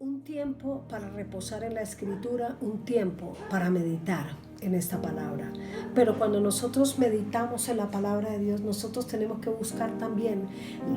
Un tiempo para reposar en la escritura, un tiempo para meditar en esta palabra. Pero cuando nosotros meditamos en la palabra de Dios, nosotros tenemos que buscar también,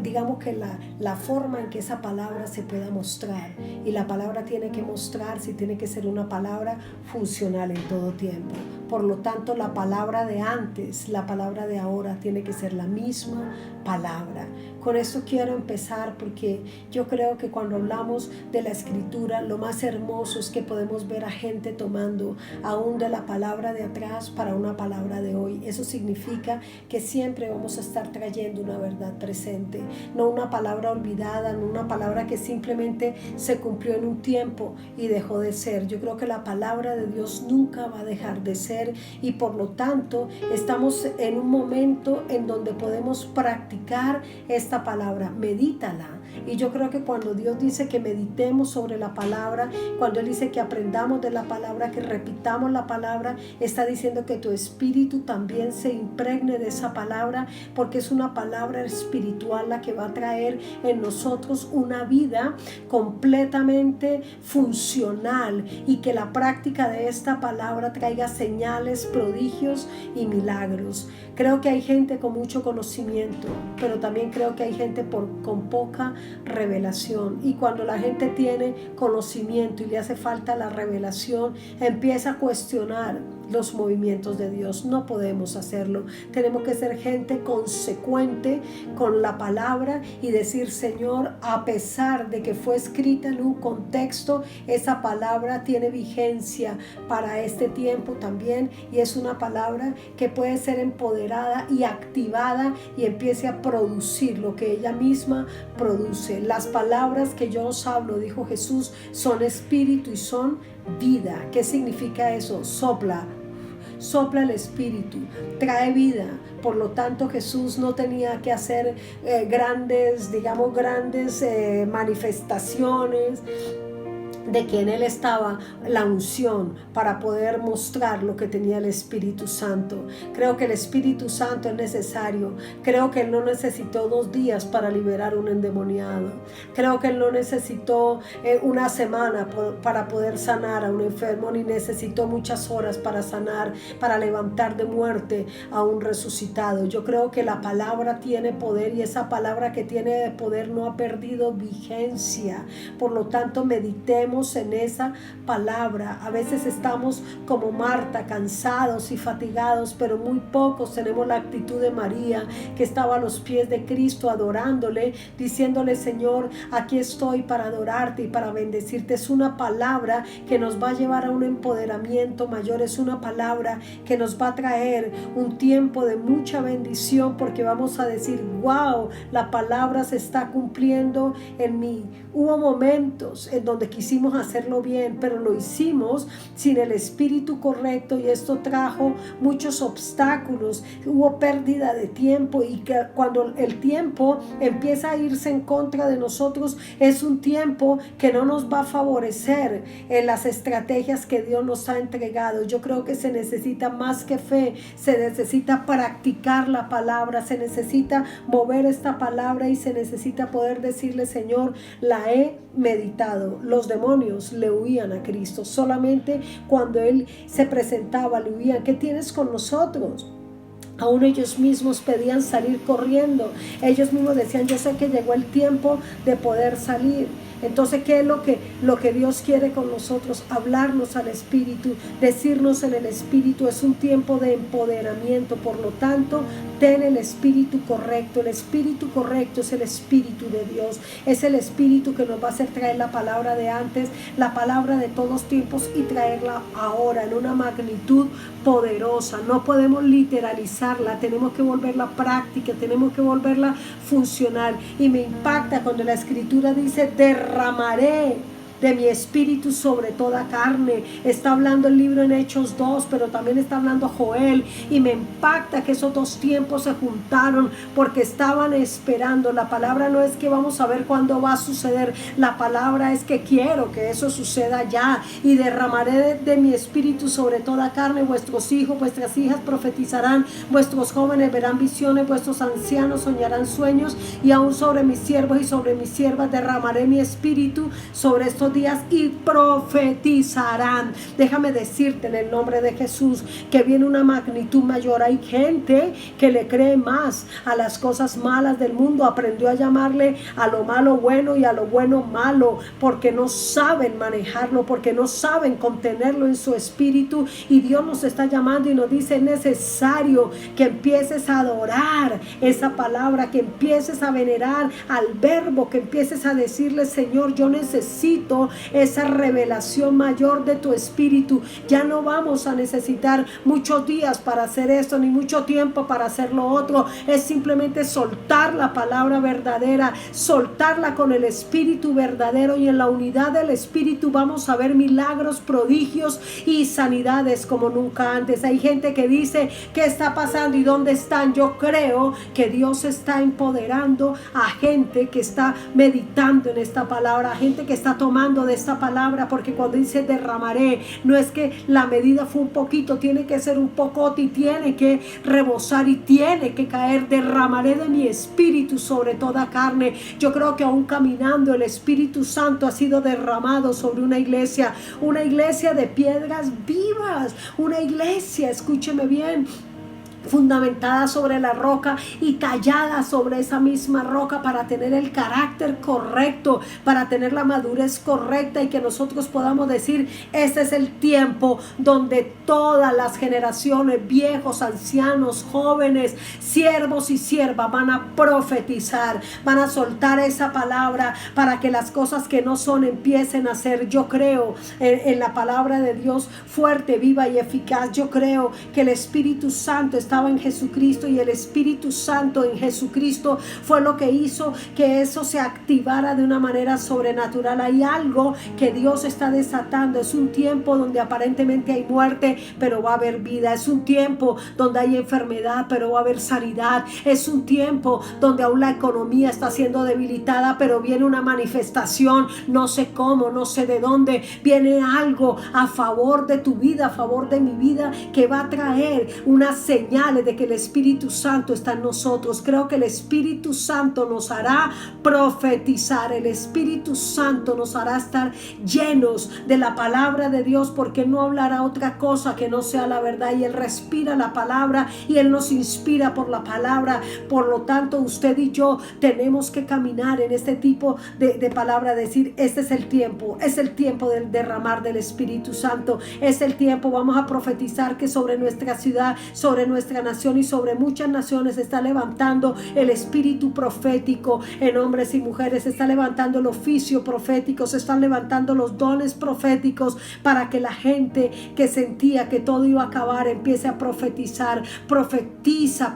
digamos que la forma en que esa palabra se pueda mostrar. Y la palabra tiene que mostrarse y tiene que ser una palabra funcional en todo tiempo. Por lo tanto, la palabra de antes, la palabra de ahora tiene que ser la misma palabra. Con esto quiero empezar porque yo creo que cuando hablamos de la escritura, lo más hermoso es que podemos ver a gente tomando aún de la palabra de atrás para una palabra de hoy. Eso significa que siempre vamos a estar trayendo una verdad presente, no una palabra olvidada, no una palabra que simplemente se cumplió en un tiempo y dejó de ser. Yo creo que la palabra de Dios nunca va a dejar de ser y por lo tanto estamos en un momento en donde podemos practicar esta palabra. Medítala. Y yo creo que cuando Dios dice que meditemos sobre la palabra, cuando Él dice que aprendamos de la palabra, que repitamos la palabra, está diciendo que tu espíritu también se impregne de esa palabra, porque es una palabra espiritual la que va a traer en nosotros una vida completamente funcional y que la práctica de esta palabra traiga señales, prodigios y milagros. Creo que hay gente con mucho conocimiento, pero también creo que hay gente con poca revelación, y cuando la gente tiene conocimiento y le hace falta la revelación, empieza a cuestionar los movimientos de Dios. No podemos hacerlo. Tenemos que ser gente consecuente con la palabra y decir: Señor, a pesar de que fue escrita en un contexto, esa palabra tiene vigencia para este tiempo también, y es una palabra que puede ser empoderada y activada y empiece a producir lo que ella misma produce. Las palabras que yo os hablo, dijo Jesús, son espíritu y son vida. ¿Qué significa eso? Sopla el espíritu, trae vida. Por lo tanto, Jesús no tenía que hacer grandes manifestaciones de que en Él estaba la unción para poder mostrar lo que tenía el Espíritu Santo. Creo que el Espíritu Santo es necesario. Creo que Él no necesitó 2 días para liberar un endemoniado. Creo que Él no necesitó una semana para poder sanar a un enfermo, ni necesitó muchas horas para sanar, para levantar de muerte a un resucitado. Yo creo que la palabra tiene poder, y esa palabra que tiene poder no ha perdido vigencia. Por lo tanto, meditemos en esa palabra. A veces estamos como Marta, cansados y fatigados, pero muy pocos tenemos la actitud de María, que estaba a los pies de Cristo adorándole, diciéndole: Señor, aquí estoy para adorarte y para bendecirte. Es una palabra que nos va a llevar a un empoderamiento mayor, es una palabra que nos va a traer un tiempo de mucha bendición, porque vamos a decir: wow, la palabra se está cumpliendo en mí. Hubo momentos en donde quisimos hacerlo bien, pero lo hicimos sin el espíritu correcto, y esto trajo muchos obstáculos. Hubo pérdida de tiempo, y que cuando el tiempo empieza a irse en contra de nosotros, es un tiempo que no nos va a favorecer en las estrategias que Dios nos ha entregado. Yo creo que se necesita más que fe, se necesita practicar la palabra, se necesita mover esta palabra y se necesita poder decirle: Señor, la he meditado. Los demonios le huían a Cristo. Solamente cuando Él se presentaba le huían. ¿Qué tienes con nosotros? Aún ellos mismos pedían salir corriendo. Ellos mismos decían: yo sé que llegó el tiempo de poder salir. Entonces, ¿qué es lo que Dios quiere con nosotros? Hablarnos al Espíritu, decirnos en el Espíritu. Es un tiempo de empoderamiento. Por lo tanto, ten el Espíritu correcto. El Espíritu correcto es el Espíritu de Dios. Es el Espíritu que nos va a hacer traer la palabra de antes, la palabra de todos tiempos, y traerla ahora en una magnitud poderosa. No podemos literalizarla, tenemos que volverla práctica, tenemos que volverla funcional. Y me impacta cuando la Escritura dice: derramaré de mi espíritu sobre toda carne. Está hablando el libro en Hechos 2, pero también está hablando Joel, y me impacta que esos 2 tiempos se juntaron porque estaban esperando. La palabra no es que vamos a ver cuándo va a suceder, la palabra es que quiero que eso suceda ya. Y derramaré de mi espíritu sobre toda carne. Vuestros hijos, vuestras hijas profetizarán, vuestros jóvenes verán visiones, vuestros ancianos soñarán sueños, y aún sobre mis siervos y sobre mis siervas derramaré mi espíritu sobre estos estos días y profetizarán. Déjame decirte en el nombre de Jesús que viene una magnitud mayor. Hay gente que le cree más a las cosas malas del mundo, aprendió a llamarle a lo malo bueno y a lo bueno malo, porque no saben manejarlo, porque no saben contenerlo en su espíritu. Y Dios nos está llamando y nos dice: es necesario que empieces a adorar esa palabra, que empieces a venerar al verbo, que empieces a decirle: Señor, yo necesito esa revelación mayor de tu espíritu. Ya no vamos a necesitar muchos días para hacer esto, ni mucho tiempo para hacer lo otro. Es simplemente soltar la palabra verdadera, soltarla con el espíritu verdadero, y en la unidad del espíritu vamos a ver milagros, prodigios y sanidades como nunca antes. Hay gente que dice: ¿qué está pasando y dónde están? Yo creo que Dios está empoderando a gente que está meditando en esta palabra, a gente que está tomando de esta palabra, porque cuando dice derramaré, no es que la medida fue un poquito, tiene que ser un pocote y tiene que rebosar y tiene que caer. Derramaré de mi espíritu sobre toda carne. Yo creo que aún caminando el Espíritu Santo ha sido derramado sobre una iglesia de piedras vivas, una iglesia, escúcheme bien, fundamentada sobre la roca y tallada sobre esa misma roca para tener el carácter correcto, para tener la madurez correcta, y que nosotros podamos decir: este es el tiempo donde todas las generaciones, viejos, ancianos, jóvenes, siervos y siervas, van a profetizar, van a soltar esa palabra para que las cosas que no son empiecen a ser. Yo creo en la palabra de Dios fuerte, viva y eficaz. Yo creo que el Espíritu Santo estaba en Jesucristo, y el Espíritu Santo en Jesucristo fue lo que hizo que eso se activara de una manera sobrenatural. Hay algo que Dios está desatando. Es un tiempo donde aparentemente hay muerte, pero va a haber vida. Es un tiempo donde hay enfermedad, pero va a haber sanidad. Es un tiempo donde aún la economía está siendo debilitada, pero viene una manifestación, no sé cómo, no sé de dónde, viene algo a favor de tu vida, a favor de mi vida, que va a traer unas señales de que el Espíritu Santo está en nosotros. Creo que el Espíritu Santo nos hará profetizar, el Espíritu Santo nos hará estar llenos de la palabra de Dios, porque no hablará otra cosa que no sea la verdad, y Él respira la palabra y Él nos inspira por la palabra. Por lo tanto, usted y yo tenemos que caminar en este tipo de palabra, decir: este es el tiempo del derramar del Espíritu Santo, es el tiempo. Vamos a profetizar que sobre nuestra ciudad, sobre nuestra nación y sobre muchas naciones se está levantando el espíritu profético en hombres y mujeres. Se está levantando el oficio profético, se están levantando los dones proféticos, para que la gente que sentía que todo iba a acabar empiece a profetizar. Profetiza.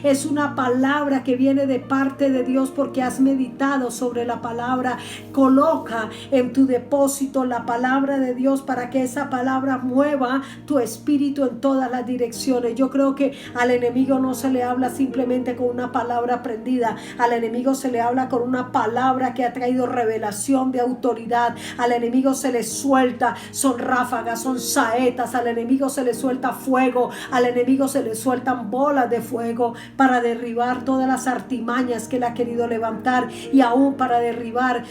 Es una palabra que viene de parte de Dios, porque has meditado sobre la palabra. Coloca en tu depósito la palabra de Dios, para que esa palabra mueva tu espíritu en todas las direcciones. Yo creo que al enemigo no se le habla simplemente con una palabra aprendida. Al enemigo se le habla con una palabra que ha traído revelación de autoridad. Al enemigo se le suelta, son ráfagas, son saetas. Al enemigo se le suelta fuego. Al enemigo se le sueltan bolas de fuego para derribar todas las artimañas que él ha querido levantar, y aún para derribar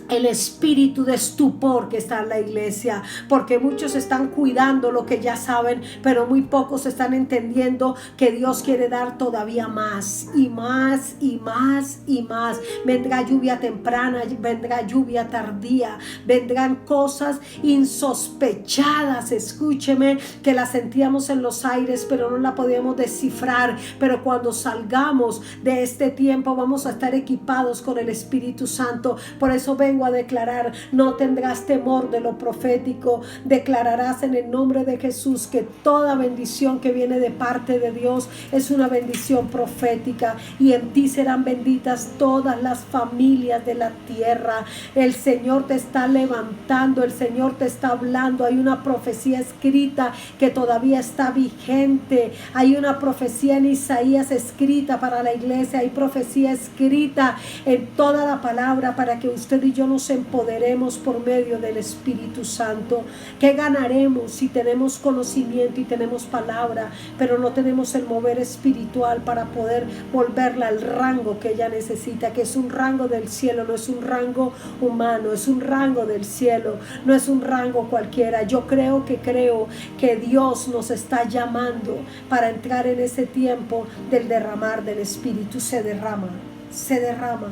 el espíritu de estupor que está en la iglesia, porque muchos están cuidando lo que ya saben, pero muy pocos están entendiendo que Dios quiere dar todavía más y más y más y más. Vendrá lluvia temprana, vendrá lluvia tardía, vendrán cosas insospechadas, escúcheme, que las sentíamos en los aires, pero no la podíamos descifrar. Pero cuando salgamos de este tiempo vamos a estar equipados con el Espíritu Santo. Por eso vengo a declarar: no tendrás temor de lo profético. Declararás en el nombre de Jesús que toda bendición que viene de parte de Dios es una bendición profética, y en ti serán benditas todas las familias de la tierra. El Señor te está levantando, el Señor te está hablando. Hay una profecía escrita que todavía está vigente. Hay una profecía en Isaías escrita para la iglesia. Hay profecía escrita en toda la palabra para que usted y yo nos empoderemos por medio del Espíritu Santo. ¿Qué ganaremos si tenemos conocimiento y tenemos palabra, pero no tenemos el mover espiritual para poder volverla al rango que ella necesita, que es un rango del cielo, no es un rango humano, es un rango del cielo, no es un rango cualquiera? Yo creo que Dios nos está llamando para entrar en ese tiempo del derramar del Espíritu. Se derrama, se derrama,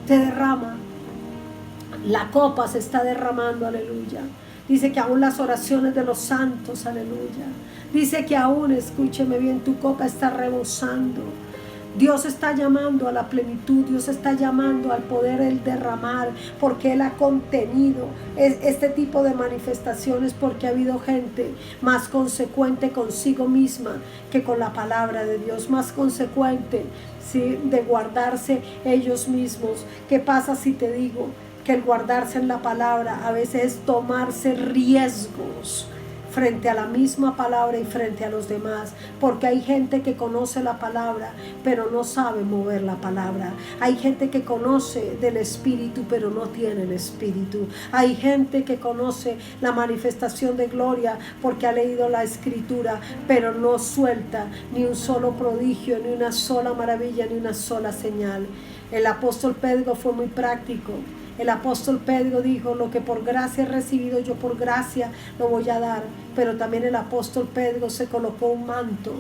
se derrama. La copa se está derramando, aleluya. Dice que aún las oraciones de los santos, aleluya. Dice que aún, escúcheme bien, tu copa está rebosando. Dios está llamando a la plenitud, Dios está llamando al poder el derramar, porque Él ha contenido este tipo de manifestaciones, porque ha habido gente más consecuente consigo misma que con la palabra de Dios, más consecuente, ¿sí?, de guardarse ellos mismos. ¿Qué pasa si te digo que el guardarse en la palabra a veces es tomarse riesgos frente a la misma palabra y frente a los demás? Porque hay gente que conoce la palabra pero no sabe mover la palabra. Hay gente que conoce del Espíritu pero no tiene el Espíritu. Hay gente que conoce la manifestación de gloria porque ha leído la Escritura pero no suelta ni un solo prodigio, ni una sola maravilla, ni una sola señal. El apóstol Pedro fue muy práctico. El apóstol Pedro dijo: lo que por gracia he recibido, yo por gracia lo voy a dar. Pero también el apóstol Pedro se colocó un manto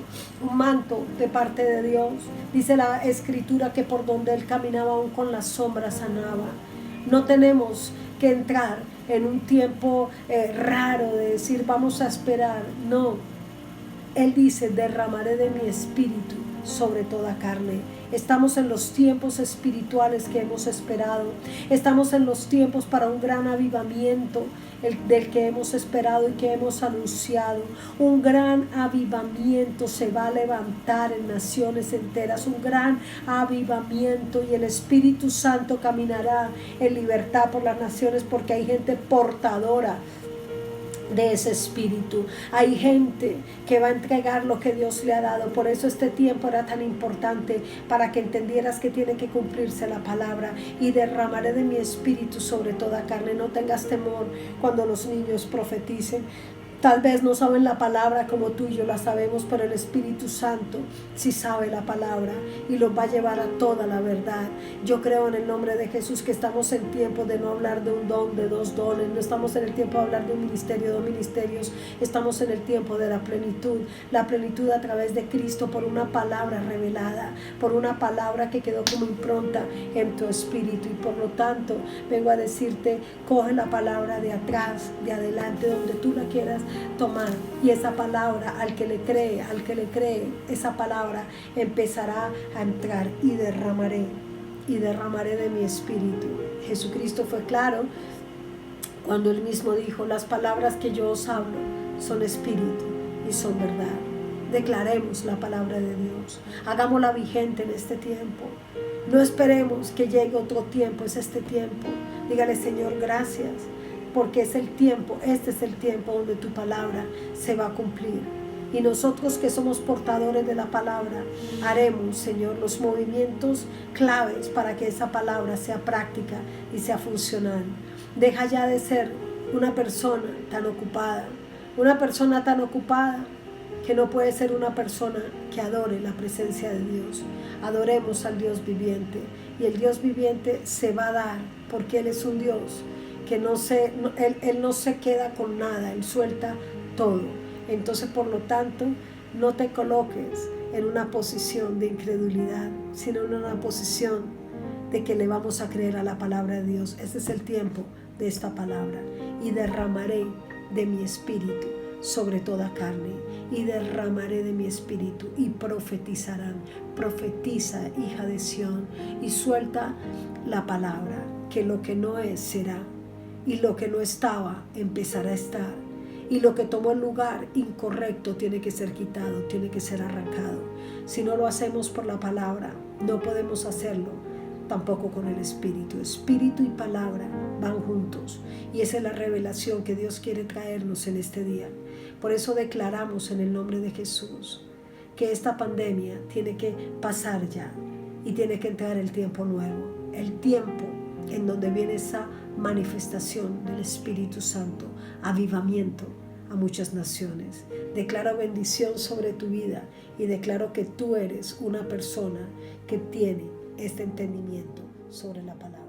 de parte de Dios. Dice la Escritura que por donde él caminaba, aún con las sombras sanaba. No tenemos que entrar en un tiempo raro de decir vamos a esperar. No, él dice: derramaré de mi espíritu sobre toda carne. Estamos en los tiempos espirituales que hemos esperado. Estamos en los tiempos para un gran avivamiento, del que hemos esperado y que hemos anunciado. Un gran avivamiento se va a levantar en naciones enteras. Un gran avivamiento, y el Espíritu Santo caminará en libertad por las naciones, porque hay gente portadora de ese espíritu. Hay gente que va a entregar lo que Dios le ha dado. Por eso este tiempo era tan importante, para que entendieras que tiene que cumplirse la palabra: y derramaré de mi espíritu sobre toda carne. No tengas temor cuando los niños profeticen. Tal vez no saben la palabra como tú y yo la sabemos, pero el Espíritu Santo sí sabe la palabra y los va a llevar a toda la verdad. Yo creo en el nombre de Jesús que estamos en tiempo de no hablar de un don, de dos dones. No estamos en el tiempo de hablar de un ministerio, dos ministerios. Estamos en el tiempo de la plenitud a través de Cristo, por una palabra revelada, por una palabra que quedó como impronta en tu espíritu. Y por lo tanto vengo a decirte: coge la palabra de atrás, de adelante, donde tú la quieras tomar, y esa palabra, al que le cree, esa palabra empezará a entrar. Y derramaré de mi espíritu. Jesucristo fue claro cuando él mismo dijo: las palabras que yo os hablo son espíritu y son verdad. Declaremos la palabra de Dios, hagámosla vigente en este tiempo. No esperemos que llegue otro tiempo, es este tiempo. Dígale: Señor, gracias, porque es el tiempo, este es el tiempo donde tu palabra se va a cumplir. Y nosotros, que somos portadores de la palabra, haremos, Señor, los movimientos claves para que esa palabra sea práctica y sea funcional. Deja ya de ser una persona tan ocupada que no puede ser una persona que adore la presencia de Dios. Adoremos al Dios viviente, y el Dios viviente se va a dar, porque Él es un Dios que Él no se queda con nada, Él suelta todo. Entonces, por lo tanto, no te coloques en una posición de incredulidad, sino en una posición de que le vamos a creer a la palabra de Dios. Este es el tiempo de esta palabra: y derramaré de mi espíritu sobre toda carne, y derramaré de mi espíritu, y profetizarán. Profetiza, hija de Sión, y suelta la palabra, que lo que no es será, y lo que no estaba empezará a estar, y lo que tomó el lugar incorrecto tiene que ser quitado, tiene que ser arrancado. Si no lo hacemos por la palabra, no podemos hacerlo tampoco con el Espíritu. Espíritu y palabra van juntos, y esa es la revelación que Dios quiere traernos en este día. Por eso declaramos en el nombre de Jesús que esta pandemia tiene que pasar ya, y tiene que entrar el tiempo nuevo, el tiempo en donde viene esa manifestación del Espíritu Santo, avivamiento a muchas naciones. Declaro bendición sobre tu vida y declaro que tú eres una persona que tiene este entendimiento sobre la palabra.